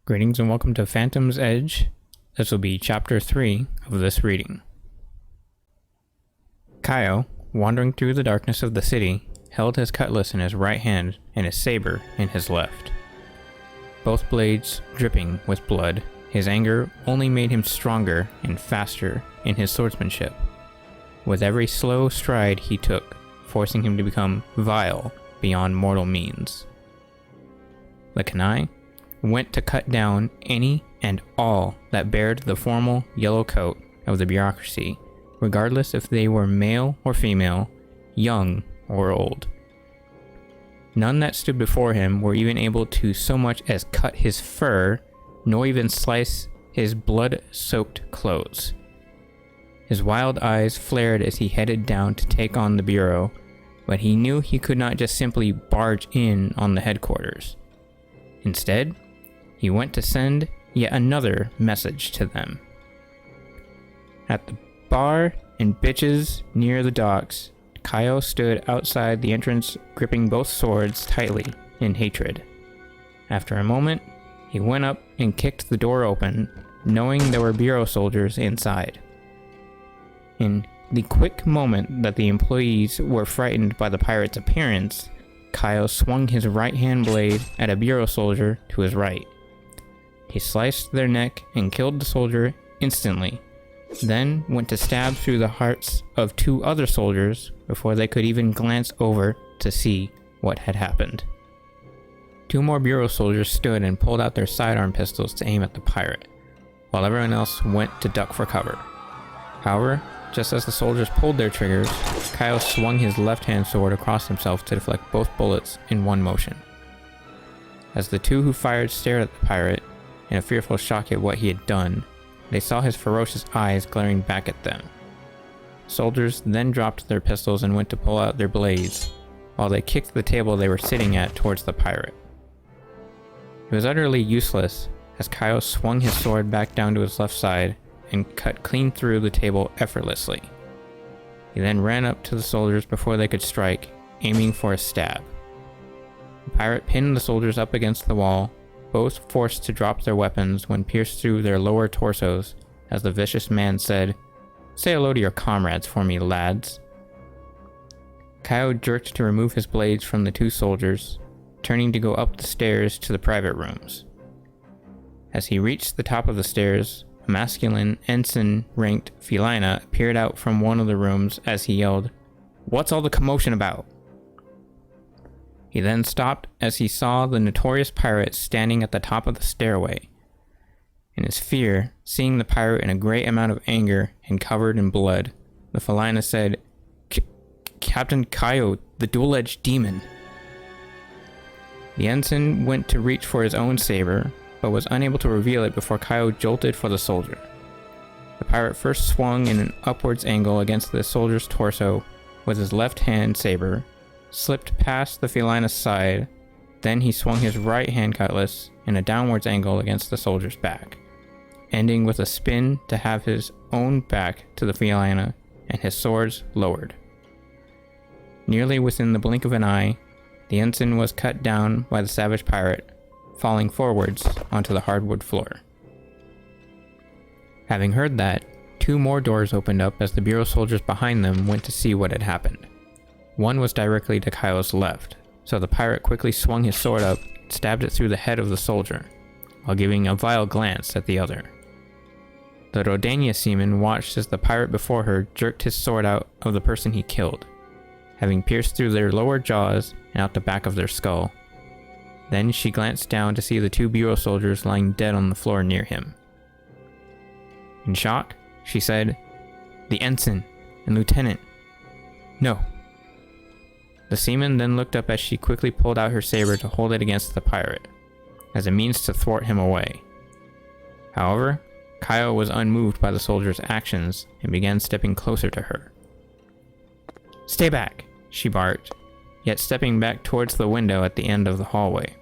Greetings and welcome to Phantom's Edge. This will be Chapter 3 of this reading. Kaio, wandering through the darkness of the city, held his cutlass in his right hand and his saber in his left. Both blades dripping with blood, his anger only made him stronger and faster in his swordsmanship. With every slow stride he took, forcing him to become vile beyond mortal means. The Kanai went to cut down any and all that bared the formal yellow coat of the bureaucracy, regardless if they were male or female, young or old. None that stood before him were even able to so much as cut his fur, nor even slice his blood-soaked clothes. His wild eyes flared as he headed down to take on the bureau, but he knew he could not just simply barge in on the headquarters. Instead, he went to send yet another message to them. At the bar and bitches near the docks, Kaio stood outside the entrance, gripping both swords tightly in hatred. After a moment, he went up and kicked the door open, knowing there were bureau soldiers inside. In the quick moment that the employees were frightened by the pirate's appearance, Kaio swung his right-hand blade at a bureau soldier to his right. He sliced their neck and killed the soldier instantly, then went to stab through the hearts of two other soldiers before they could even glance over to see what had happened. Two more bureau soldiers stood and pulled out their sidearm pistols to aim at the pirate, while everyone else went to duck for cover. However, just as the soldiers pulled their triggers, Kaio swung his left-hand sword across himself to deflect both bullets in one motion. As the two who fired stared at the pirate, in a fearful shock at what he had done, they saw his ferocious eyes glaring back at them. Soldiers then dropped their pistols and went to pull out their blades, while they kicked the table they were sitting at towards the pirate. It was utterly useless, as Kaio swung his sword back down to his left side and cut clean through the table effortlessly. He then ran up to the soldiers before they could strike, aiming for a stab. The pirate pinned the soldiers up against the wall, both forced to drop their weapons when pierced through their lower torsos, as the vicious man said, "Say hello to your comrades for me, lads." Kaio jerked to remove his blades from the two soldiers, turning to go up the stairs to the private rooms. As he reached the top of the stairs, a masculine ensign-ranked felina appeared out from one of the rooms as he yelled, "What's all the commotion about?" He then stopped as he saw the notorious pirate standing at the top of the stairway. In his fear, seeing the pirate in a great amount of anger and covered in blood, the felina said, "Captain Kaio, the dual-edged demon." The ensign went to reach for his own saber, but was unable to reveal it before Kaio jolted for the soldier. The pirate first swung in an upwards angle against the soldier's torso with his left-hand saber, slipped past the felina's side, then he swung his right-hand cutlass in a downwards angle against the soldier's back, ending with a spin to have his own back to the felina and his swords lowered. Nearly within the blink of an eye, the ensign was cut down by the savage pirate, falling forwards onto the hardwood floor. Having heard that, two more doors opened up as the bureau soldiers behind them went to see what had happened. One was directly to Kaio's left, so the pirate quickly swung his sword up, stabbed it through the head of the soldier, while giving a vile glance at the other. The Rodania seaman watched as the pirate before her jerked his sword out of the person he killed, having pierced through their lower jaws and out the back of their skull. Then she glanced down to see the two bureau soldiers lying dead on the floor near him. In shock, she said, "The ensign and lieutenant. No." The seaman then looked up as she quickly pulled out her saber to hold it against the pirate, as a means to thwart him away. However, Kaio was unmoved by the soldier's actions and began stepping closer to her. "Stay back," she barked, yet stepping back towards the window at the end of the hallway.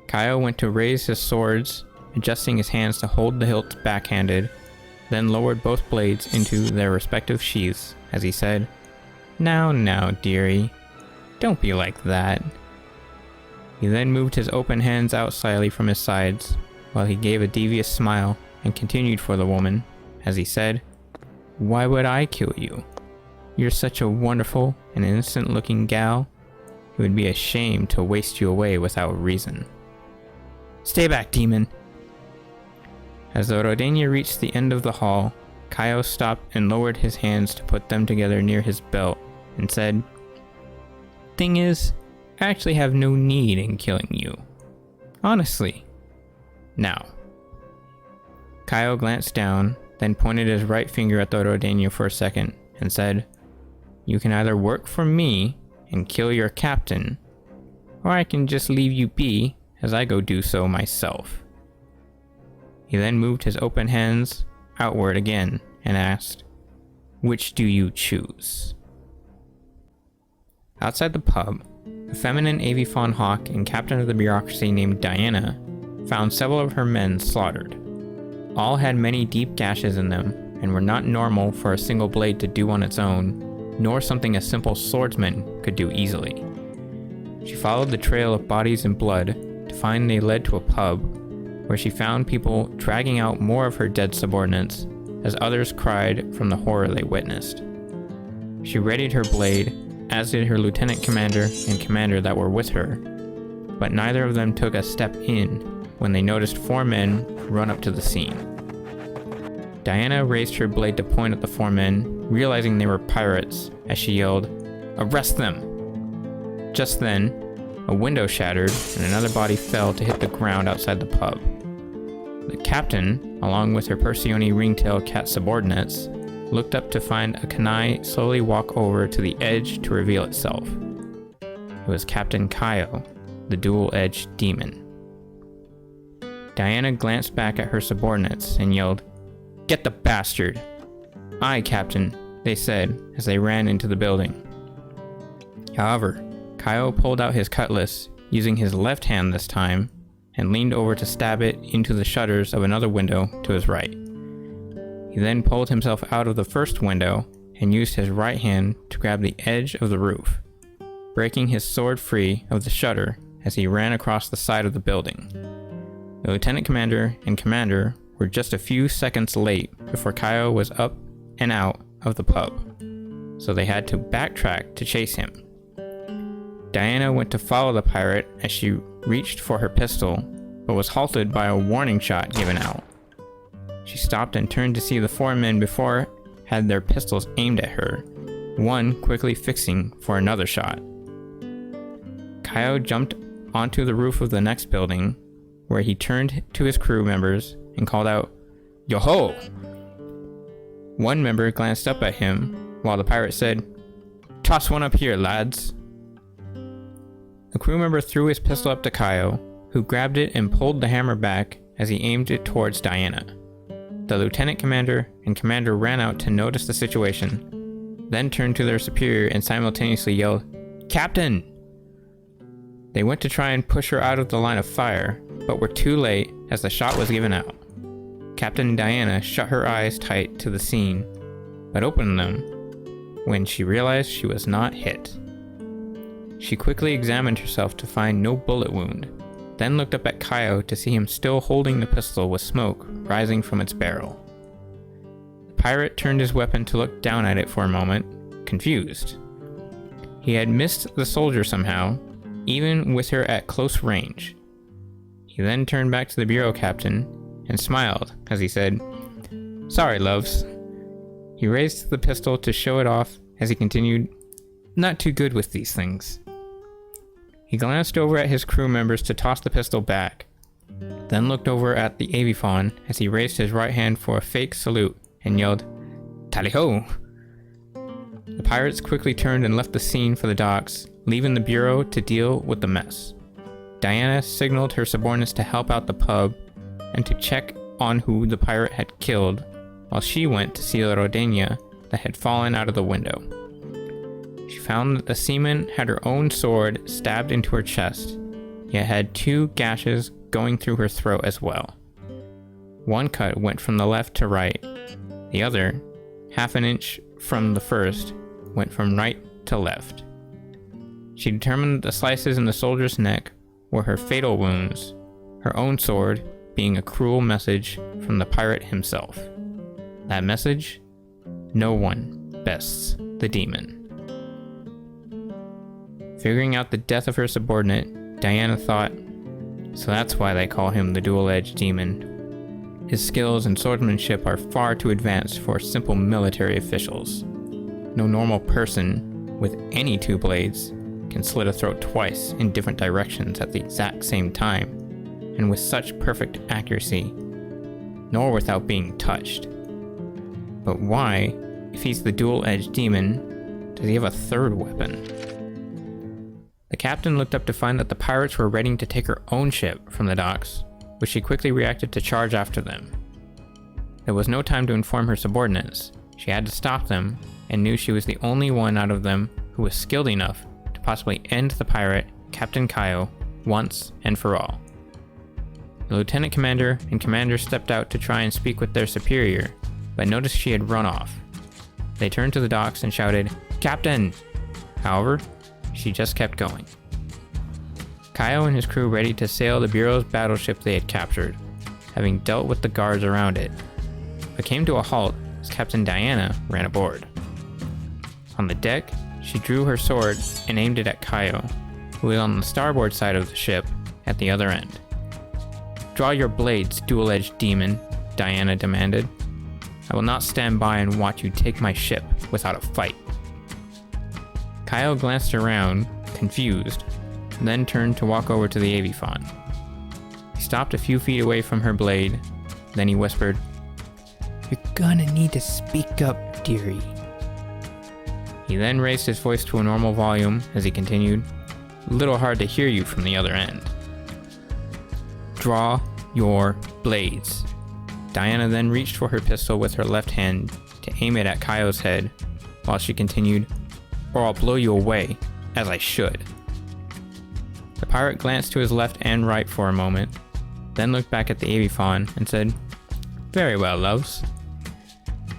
Kaio went to raise his swords, adjusting his hands to hold the hilts backhanded, then lowered both blades into their respective sheaths as he said, Now, dearie, don't be like that." He then moved his open hands out slightly from his sides, while he gave a devious smile and continued for the woman, as he said, "Why would I kill you? You're such a wonderful and innocent-looking gal. It would be a shame to waste you away without reason." "Stay back, demon!" As the Rodania reached the end of the hall, Kaio stopped and lowered his hands to put them together near his belt, and said, "Thing is, I actually have no need in killing you. Honestly. Now." Kaio glanced down, then pointed his right finger at the Rodania for a second, and said, "You can either work for me and kill your captain, or I can just leave you be as I go do so myself." He then moved his open hands outward again and asked, "Which do you choose?" Outside the pub, a feminine avifaun hawk and captain of the bureaucracy named Diana found several of her men slaughtered. All had many deep gashes in them and were not normal for a single blade to do on its own, nor something a simple swordsman could do easily. She followed the trail of bodies and blood to find they led to a pub, where she found people dragging out more of her dead subordinates as others cried from the horror they witnessed. She readied her blade, as did her lieutenant commander and commander that were with her, but neither of them took a step in when they noticed 4 men run up to the scene. Diana raised her blade to point at the 4 men, realizing they were pirates, as she yelled, "Arrest them!" Just then, a window shattered and another body fell to hit the ground outside the pub. The captain, along with her Perseone ringtail cat subordinates, looked up to find a Kanai slowly walk over to the edge to reveal itself. It was Captain Kaio, the dual-edged demon. Diana glanced back at her subordinates and yelled, "Get the bastard!" "Aye, Captain," they said as they ran into the building. However, Kaio pulled out his cutlass, using his left hand this time, and leaned over to stab it into the shutters of another window to his right. He then pulled himself out of the first window and used his right hand to grab the edge of the roof, breaking his sword free of the shutter as he ran across the side of the building. The lieutenant commander and commander were just a few seconds late before Kaio was up and out of the pub, so they had to backtrack to chase him. Diana went to follow the pirate as she reached for her pistol, but was halted by a warning shot given out. She stopped and turned to see the 4 men before had their pistols aimed at her, one quickly fixing for another shot. Kaio jumped onto the roof of the next building, where he turned to his crew members and called out, "Yo-ho!" One member glanced up at him, while the pirate said, "Toss one up here, lads." The crew member threw his pistol up to Kaio, who grabbed it and pulled the hammer back as he aimed it towards Diana. The lieutenant commander and commander ran out to notice the situation, then turned to their superior and simultaneously yelled, "Captain!" They went to try and push her out of the line of fire, but were too late as the shot was given out. Captain Diana shut her eyes tight to the scene, but opened them when she realized she was not hit. She quickly examined herself to find no bullet wound, then looked up at Kaio to see him still holding the pistol with smoke rising from its barrel. The pirate turned his weapon to look down at it for a moment, confused. He had missed the soldier somehow, even with her at close range. He then turned back to the bureau captain and smiled as he said, "Sorry, loves." He raised the pistol to show it off as he continued, "Not too good with these things." He glanced over at his crew members to toss the pistol back, then looked over at the avifaun as he raised his right hand for a fake salute and yelled, "Tally-ho!" The pirates quickly turned and left the scene for the docks, leaving the bureau to deal with the mess. Diana signaled her subordinates to help out the pub and to check on who the pirate had killed, while she went to see the Rodania that had fallen out of the window. She found that the seaman had her own sword stabbed into her chest, yet had 2 gashes going through her throat as well. One cut went from the left to right, the other, half an inch from the first, went from right to left. She determined that the slices in the soldier's neck were her fatal wounds, her own sword being a cruel message from the pirate himself. That message? No one bests the demon. Figuring out the death of her subordinate, Diana thought, so that's why they call him the dual-edged demon. His skills and swordsmanship are far too advanced for simple military officials. No normal person with any two blades can slit a throat twice in different directions at the exact same time, and with such perfect accuracy, nor without being touched. But why, if he's the dual-edged demon, does he have a third weapon? The captain looked up to find that the pirates were readying to take her own ship from the docks, which she quickly reacted to charge after them. There was no time to inform her subordinates. She had to stop them, and knew she was the only one out of them who was skilled enough to possibly end the pirate, Captain Kaio, once and for all. The lieutenant commander and commander stepped out to try and speak with their superior, but noticed she had run off. They turned to the docks and shouted, "Captain!" However, she just kept going. Kaio and his crew ready to sail the Bureau's battleship they had captured, having dealt with the guards around it, but came to a halt as Captain Diana ran aboard. On the deck, she drew her sword and aimed it at Kaio, who was on the starboard side of the ship at the other end. "Draw your blades, dual-edged demon," Diana demanded. "I will not stand by and watch you take my ship without a fight." Kaio glanced around, confused, then turned to walk over to the Avifaun. He stopped a few feet away from her blade, then he whispered, "You're gonna need to speak up, dearie." He then raised his voice to a normal volume as he continued, "A little hard to hear you from the other end." "Draw your blades." Diana then reached for her pistol with her left hand to aim it at Kaio's head, while she continued, "Or I'll blow you away, as I should." The pirate glanced to his left and right for a moment, then looked back at the Avifaun and said, "Very well, loves."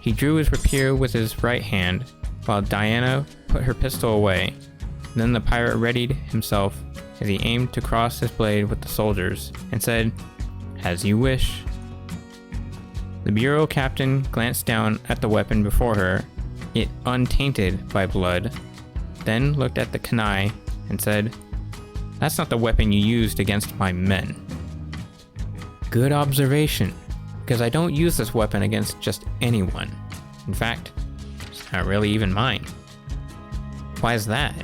He drew his rapier with his right hand, while Diana put her pistol away. Then the pirate readied himself as he aimed to cross his blade with the soldiers, and said, "As you wish." The bureau captain glanced down at the weapon before her, it untainted by blood, then looked at the kunai and said, "That's not the weapon you used against my men." "Good observation, because I don't use this weapon against just anyone. In fact, it's not really even mine." "Why is that?"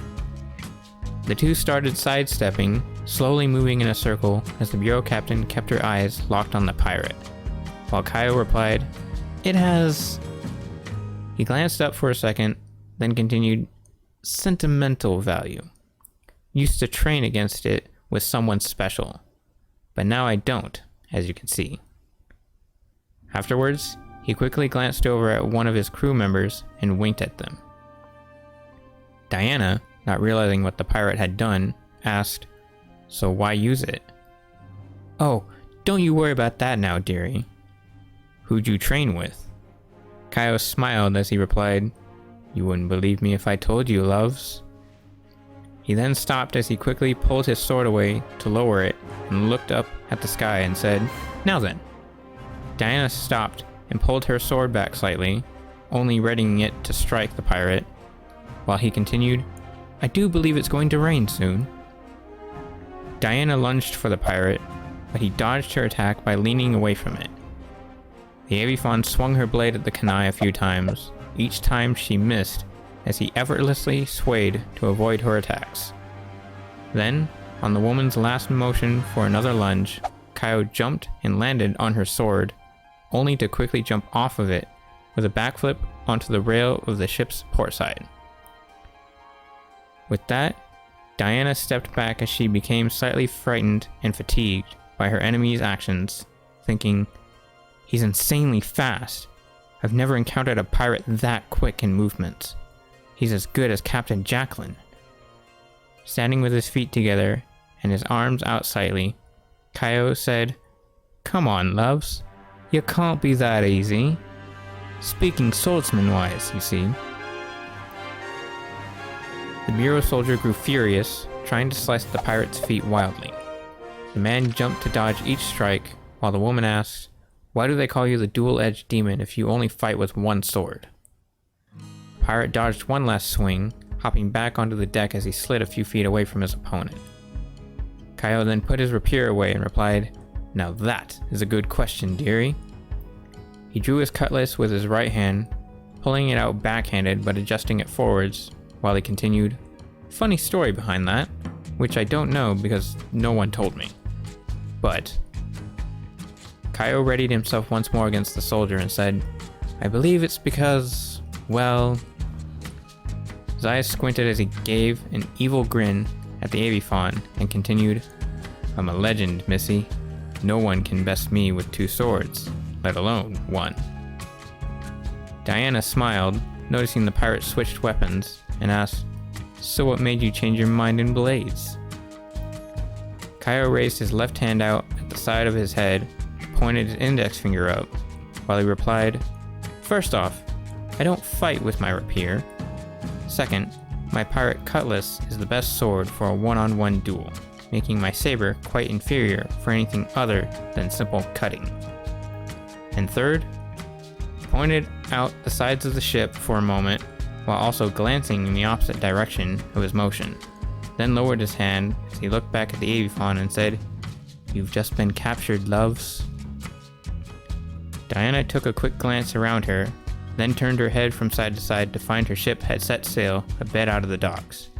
The two started sidestepping, slowly moving in a circle as the bureau captain kept her eyes locked on the pirate, while Kaio replied, "It has..." He glanced up for a second, then continued, "Sentimental value. Used to train against it with someone special, but now I don't, as you can see." Afterwards, he quickly glanced over at one of his crew members and winked at them. Diana, not realizing what the pirate had done, asked, "So why use it?" "Oh, don't you worry about that now, dearie." "Who'd you train with?" Kaio smiled as he replied, "You wouldn't believe me if I told you, loves." He then stopped as he quickly pulled his sword away to lower it and looked up at the sky and said, "Now then." Diana stopped and pulled her sword back slightly, only readying it to strike the pirate, while he continued, "I do believe it's going to rain soon." Diana lunged for the pirate, but he dodged her attack by leaning away from it. The Avifaun swung her blade at the kunai a few times, each time she missed as he effortlessly swayed to avoid her attacks. Then, on the woman's last motion for another lunge, Kaio jumped and landed on her sword, only to quickly jump off of it with a backflip onto the rail of the ship's port side. With that, Diana stepped back as she became slightly frightened and fatigued by her enemy's actions, thinking, "He's insanely fast. I've never encountered a pirate that quick in movements. He's as good as Captain Jacqueline." Standing with his feet together and his arms out slightly, Kaio said, "Come on, loves. You can't be that easy. Speaking swordsman-wise, you see." The bureau soldier grew furious, trying to slice the pirate's feet wildly. The man jumped to dodge each strike, while the woman asked, "Why do they call you the dual-edged demon if you only fight with one sword?" The pirate dodged one last swing, hopping back onto the deck as he slid a few feet away from his opponent. Kaio then put his rapier away and replied, "Now that is a good question, dearie." He drew his cutlass with his right hand, pulling it out backhanded but adjusting it forwards, while he continued, "Funny story behind that, which I don't know because no one told me. But..." Kaio readied himself once more against the soldier and said, "I believe it's because, well..." Zaec squinted as he gave an evil grin at the Avifaun and continued, "I'm a legend, missy. No one can best me with two swords, let alone one." Diana smiled, noticing the pirate switched weapons, and asked, "So what made you change your mind in blades?" Kaio raised his left hand out at the side of his head, pointed his index finger up, while he replied, "First off, I don't fight with my rapier. Second, my pirate cutlass is the best sword for a one-on-one duel, making my saber quite inferior for anything other than simple cutting. And third," he pointed out the sides of the ship for a moment, while also glancing in the opposite direction of his motion, then lowered his hand as he looked back at the Avifaun and said, "You've just been captured, loves." Diana took a quick glance around her, then turned her head from side to side to find her ship had set sail a bit out of the docks.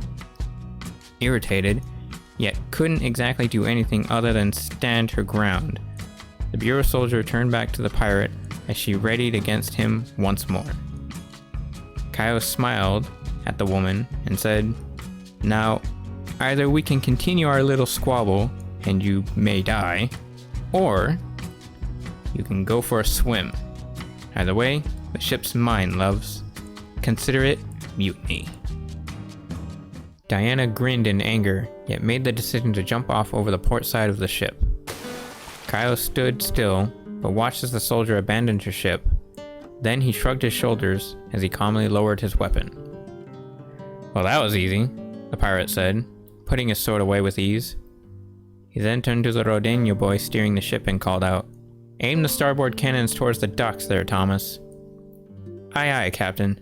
Irritated, yet couldn't exactly do anything other than stand her ground, the bureau soldier turned back to the pirate as she readied against him once more. Kaio smiled at the woman and said, "Now, either we can continue our little squabble, and you may die, or you can go for a swim. Either way, the ship's mine, loves. Consider it mutiny." Diana grinned in anger, yet made the decision to jump off over the port side of the ship. Kaio stood still, but watched as the soldier abandoned her ship. Then he shrugged his shoulders as he calmly lowered his weapon. "Well, that was easy," the pirate said, putting his sword away with ease. He then turned to the Rodeno boy steering the ship and called out, "Aim the starboard cannons towards the docks there, Thomas." "Aye, aye, Captain."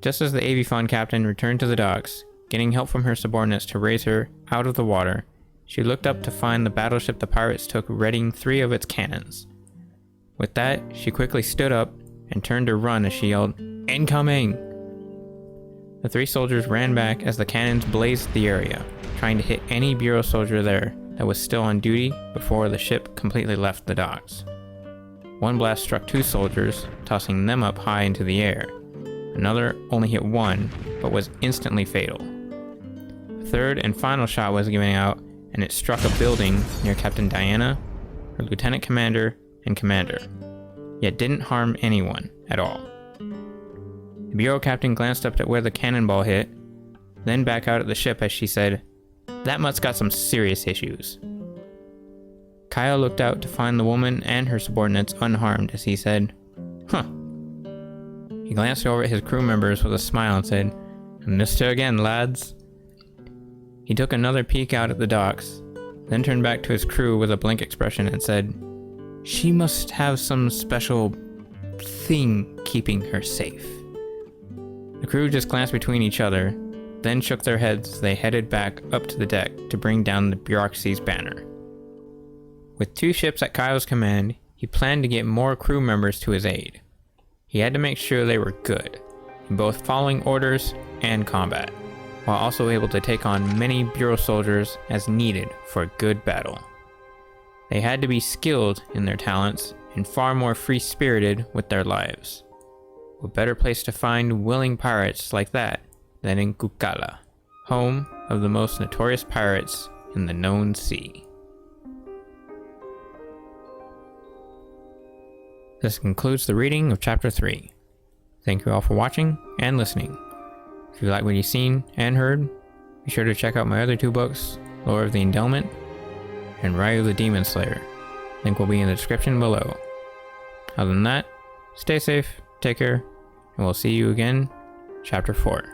Just as the Avifaun captain returned to the docks, getting help from her subordinates to raise her out of the water, she looked up to find the battleship the pirates took readying 3 of its cannons. With that, she quickly stood up and turned to run as she yelled, "Incoming!" The 3 soldiers ran back as the cannons blazed the area, trying to hit any bureau soldier there that was still on duty before the ship completely left the docks. One blast struck 2 soldiers, tossing them up high into the air. Another only hit 1, but was instantly fatal. The third and final shot was given out, and it struck a building near Captain Diana, her lieutenant commander, and commander, yet didn't harm anyone at all. The bureau captain glanced up at where the cannonball hit, then back out at the ship as she said, "That mutt's got some serious issues." Kaio looked out to find the woman and her subordinates unharmed as he said, "Huh." He glanced over at his crew members with a smile and said, "Missed her again, lads." He took another peek out at the docks, then turned back to his crew with a blank expression and said, "She must have some special thing keeping her safe." The crew just glanced between each other, then shook their heads as they headed back up to the deck to bring down the bureaucracy's banner. With 2 ships at Kaio's command, he planned to get more crew members to his aid. He had to make sure they were good, in both following orders and combat, while also able to take on many bureau soldiers as needed for a good battle. They had to be skilled in their talents and far more free-spirited with their lives. What better place to find willing pirates like that than in Kukala, home of the most notorious pirates in the known sea. This concludes the reading of Chapter 3. Thank you all for watching and listening. If you like what you've seen and heard, be sure to check out my other 2 books, Lore of the Endowment and Ryu the Demon Slayer. Link will be in the description below. Other than that, stay safe, take care, and we'll see you again, Chapter 4.